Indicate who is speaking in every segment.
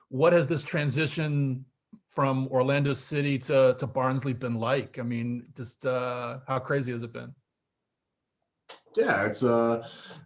Speaker 1: what has this transition from Orlando City to Barnsley been like? I mean, just how crazy has it been?
Speaker 2: Yeah, it's the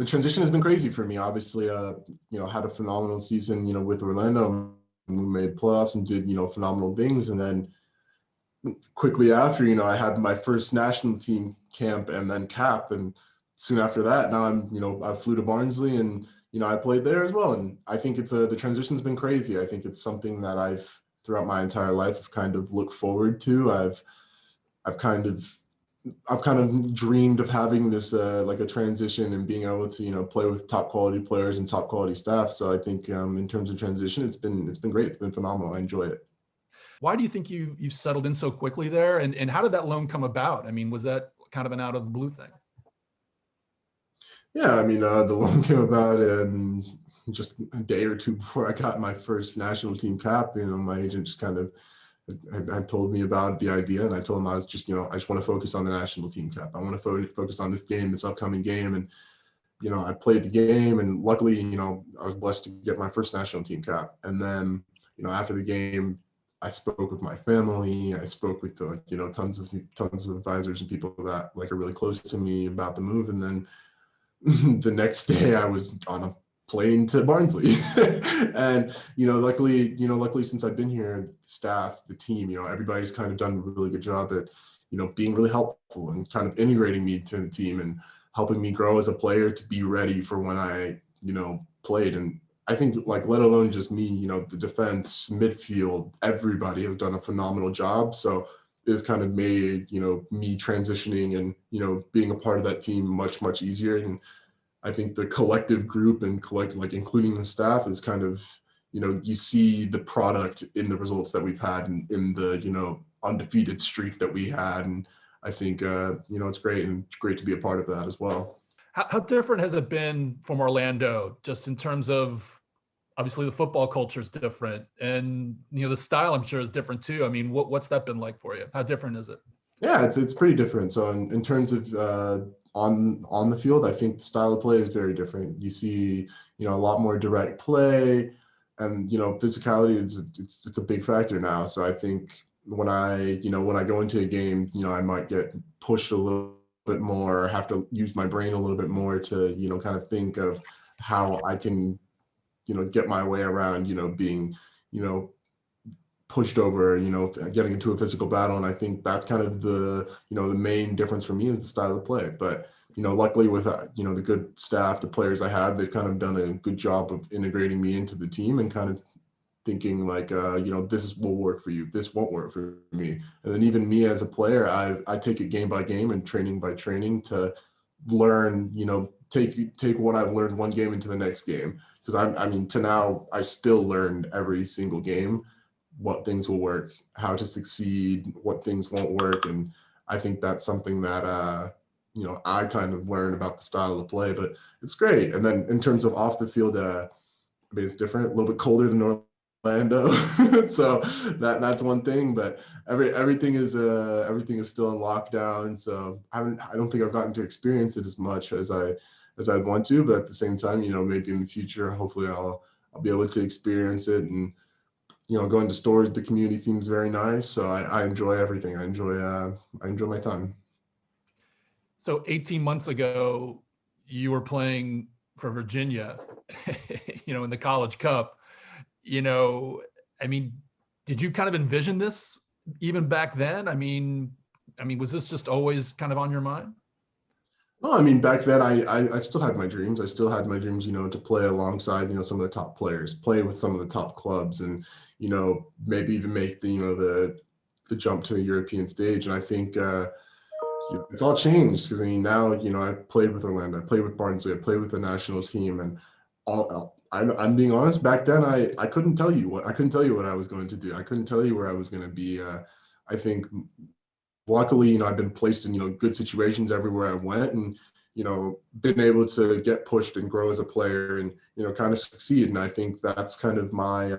Speaker 2: transition has been crazy for me. Obviously, had a phenomenal season, with Orlando. We made playoffs and did, phenomenal things. And then quickly after, I had my first national team camp and then cap. And soon after that, now I flew to Barnsley and, I played there as well. And I think the transition's been crazy. I think it's something that throughout my entire life, I've kind of looked forward to. I've kind of dreamed of having this like a transition and being able to play with top quality players and top quality staff. So I think in terms of transition, it's been great. It's been phenomenal. I enjoy it.
Speaker 1: Why do you think you settled in so quickly there, and how did that loan come about? I mean, was that kind of an out of the blue thing?
Speaker 2: Yeah, I mean the loan came about just a day or two before I got my first national team cap. My agent just kind of had told me about the idea, and I told him I was just, I just want to focus on the national team cap. I want to focus on this upcoming game. And, I played the game, and luckily, I was blessed to get my first national team cap. And then, after the game, I spoke with my family. I spoke with tons of advisors and people that like are really close to me about the move. And then the next day I was on a plane to Barnsley. And, luckily since I've been here, the staff, the team, everybody's kind of done a really good job at, being really helpful and kind of integrating me to the team and helping me grow as a player to be ready for when I, played. And I think like, let alone just me, the defense, midfield, everybody has done a phenomenal job. So it's kind of made, me transitioning and, being a part of that team much, much easier. And I think the collective group and like including the staff is kind of, you see the product in the results that we've had in the, undefeated streak that we had. And I think, it's great, and it's great to be a part of that as well.
Speaker 1: How different has it been from Orlando, just in terms of, obviously the football culture is different, and the style I'm sure is different too. I mean, what's that been like for you? How different is it?
Speaker 2: Yeah, it's pretty different. So in terms of on the field, I think the style of play is very different. You see, a lot more direct play, and physicality it's a big factor now. So I think when I go into a game, I might get pushed a little bit more, or have to use my brain a little bit more to kind of think of how I can get my way around being pushed over, getting into a physical battle. And I think that's kind of the main difference for me is the style of play. But luckily with the good staff, the players I have, they've kind of done a good job of integrating me into the team and kind of thinking like, this will work for you, this won't work for me. And then even me as a player, I take it game by game and training by training to learn, take what I've learned one game into the next game. Because I mean, to now, I still learn every single game what things will work, how to succeed, what things won't work. And I think that's something that, I kind of learned about the style of play, but it's great. And then in terms of off the field, I mean, it's different, a little bit colder than Orlando. So that's one thing, but everything is still in lockdown. So I don't think I've gotten to experience it as much as I'd want to, but at the same time, maybe in the future, hopefully I'll be able to experience it. And going to stores, the community seems very nice. So I enjoy everything. I enjoy my time.
Speaker 1: So 18 months ago, you were playing for Virginia, in the College Cup. I mean, did you kind of envision this even back then? I mean, was this just always kind of on your mind?
Speaker 2: Well, I mean, back then I still had my dreams. I still had my dreams, to play alongside, some of the top players, play with some of the top clubs, and, maybe even make the jump to the European stage. And I think it's all changed because, I mean, now, I played with Orlando, I played with Barnsley, I played with the national team, and I'm being honest, back then I couldn't tell you what I was going to do. I couldn't tell you where I was going to be. I think luckily, I've been placed in, good situations everywhere I went, and, been able to get pushed and grow as a player and, kind of succeed. And I think that's kind of my,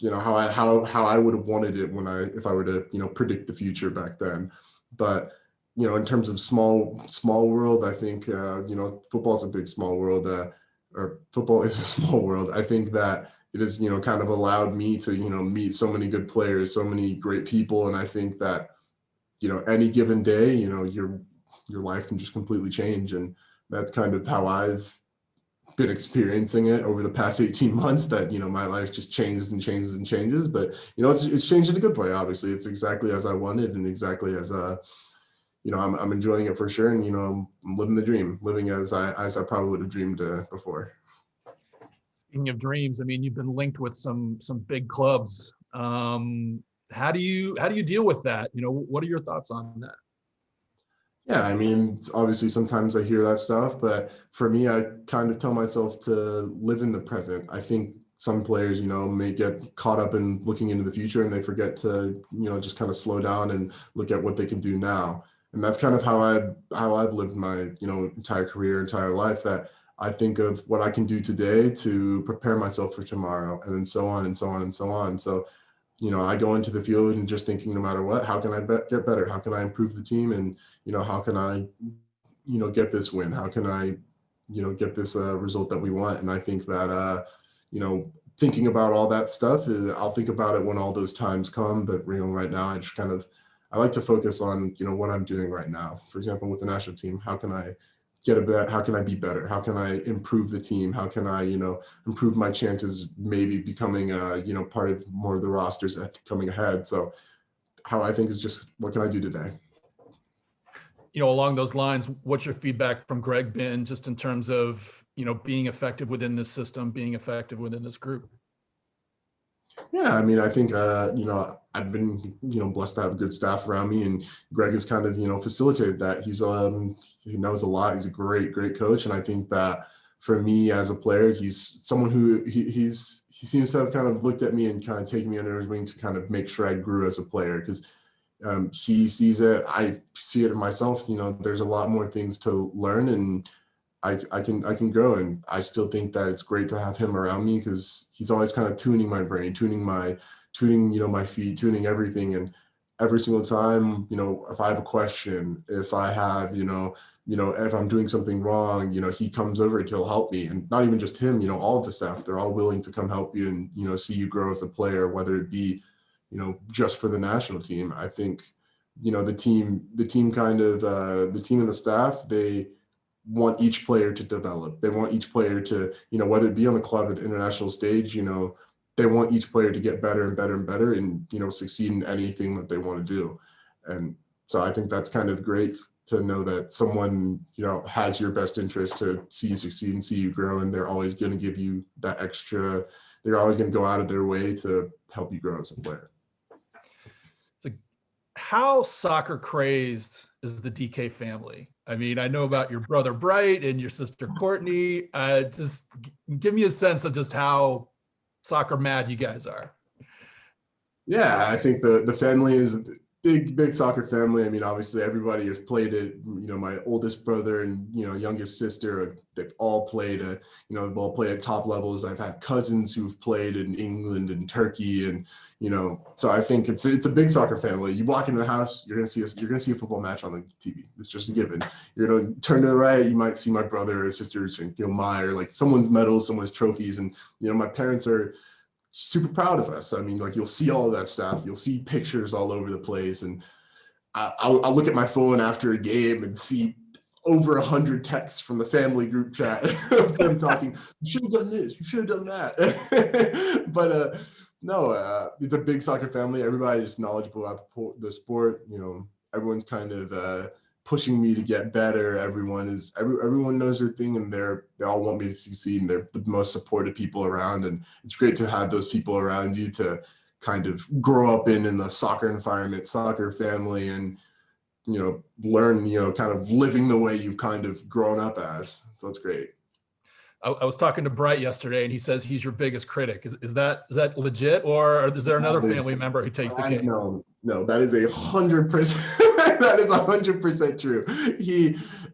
Speaker 2: how I would have wanted it if I were to, predict the future back then. But, in terms of small world, I think, football's a big small world, or football is a small world. I think that it has, kind of allowed me to, meet so many good players, so many great people. And I think that, any given day, your life can just completely change. And that's kind of how I've been experiencing it over the past 18 months, that, my life just changes and changes and changes. But, it's changed in a good way. Obviously, it's exactly as I wanted, and exactly as, I'm enjoying it for sure. And, I'm living the dream, living as I probably would have dreamed before.
Speaker 1: Speaking of dreams, I mean, you've been linked with some big clubs. How do you deal with that? What are your thoughts on that?
Speaker 2: Yeah, I mean, obviously sometimes I hear that stuff, but for me, I kind of tell myself to live in the present. I think some players, may get caught up in looking into the future, and they forget to, just kind of slow down and look at what they can do now. And that's kind of how I've lived my, entire career, entire life, that I think of what I can do today to prepare myself for tomorrow, and then so on and so on and so on. So, I go into the field and just thinking, no matter what, how can I get better? How can I improve the team? And, how can I, get this win? How can I, get this result that we want? And I think that, thinking about all that stuff, I'll think about it when all those times come. But, right now, I like to focus on, what I'm doing right now. For example, with the national team, how can I how can I be better? How can I improve the team? How can I, improve my chances, maybe becoming, part of more of the rosters coming ahead? So how I think is just, what can I do today?
Speaker 1: Along those lines, what's your feedback from Gregg been, just in terms of, being effective within this system, being effective within this group?
Speaker 2: Yeah, I mean, I think, I've been, blessed to have a good staff around me, and Gregg has kind of, facilitated that. He knows a lot. He's a great, great coach. And I think that for me as a player, he's someone who he seems to have kind of looked at me and kind of taken me under his wing to kind of make sure I grew as a player, because he sees it. I see it in myself. There's a lot more things to learn, and I can grow. And I still think that it's great to have him around me, because he's always kind of tuning my brain, tuning my feet, tuning everything. And every single time, if I have a question, if I have, if I'm doing something wrong, he comes over and he'll help me. And not even just him, all of the staff, they're all willing to come help you and, see you grow as a player, whether it be, just for the national team. I think, the team kind of, the team and the staff, they want each player to develop. They want each player to, whether it be on the club or the international stage, they want each player to get better and better and better, and, succeed in anything that they want to do. And so I think that's kind of great to know that someone, has your best interest to see you succeed and see you grow. And they're always going to give you that extra, they're always going to go out of their way to help you grow as a player.
Speaker 1: So how soccer crazed is the DK family? I mean, I know about your brother Bright and your sister Courtney. Just give me a sense of just how soccer mad you guys are.
Speaker 2: Yeah, I think the family is a big soccer family. I mean, obviously everybody has played it. My oldest brother and, youngest sister, they've all played they've all played at top levels. I've had cousins who've played in England and Turkey, and, so I think it's a big soccer family. You walk into the house, you're gonna see a football match on the TV. It's just a given. You're gonna turn to the right, you might see my brother or sister, or like someone's medals, someone's trophies. And, my parents are super proud of us. I mean, like, you'll see all of that stuff. You'll see pictures all over the place. And I'll look at my phone after a game and see over 100 texts from the family group chat of them talking, you should have done this, you should have done that. But no, it's a big soccer family. Everybody's just knowledgeable about the sport. Everyone's kind of pushing me to get better. Everyone knows their thing, and they all want me to succeed, and they're the most supportive people around. And it's great to have those people around you to kind of grow up in the soccer environment, soccer family, and, learn, kind of living the way you've kind of grown up as. So that's great.
Speaker 1: I was talking to Bright yesterday, and he says he's your biggest critic. Is that legit, or is there another family member who takes the cake?
Speaker 2: No, that is 100%. That is 100% true.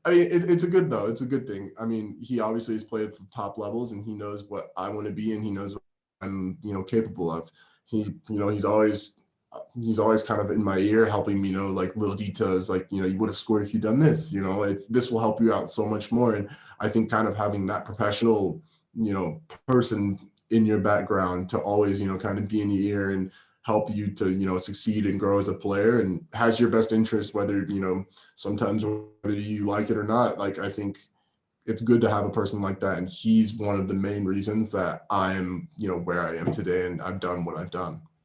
Speaker 2: It's a good thing. I mean, he obviously has played at the top levels, and he knows what I want to be, and he knows what I'm, capable of. He's always kind of in my ear, helping me know, like, little details, like, you would have scored if you'd done this. This will help you out so much more. And I think kind of having that professional, person in your background to always, kind of be in your ear and help you to, succeed and grow as a player, and has your best interest, whether, sometimes whether you like it or not. Like, I think it's good to have a person like that. And he's one of the main reasons that I am, where I am today and I've done what I've done.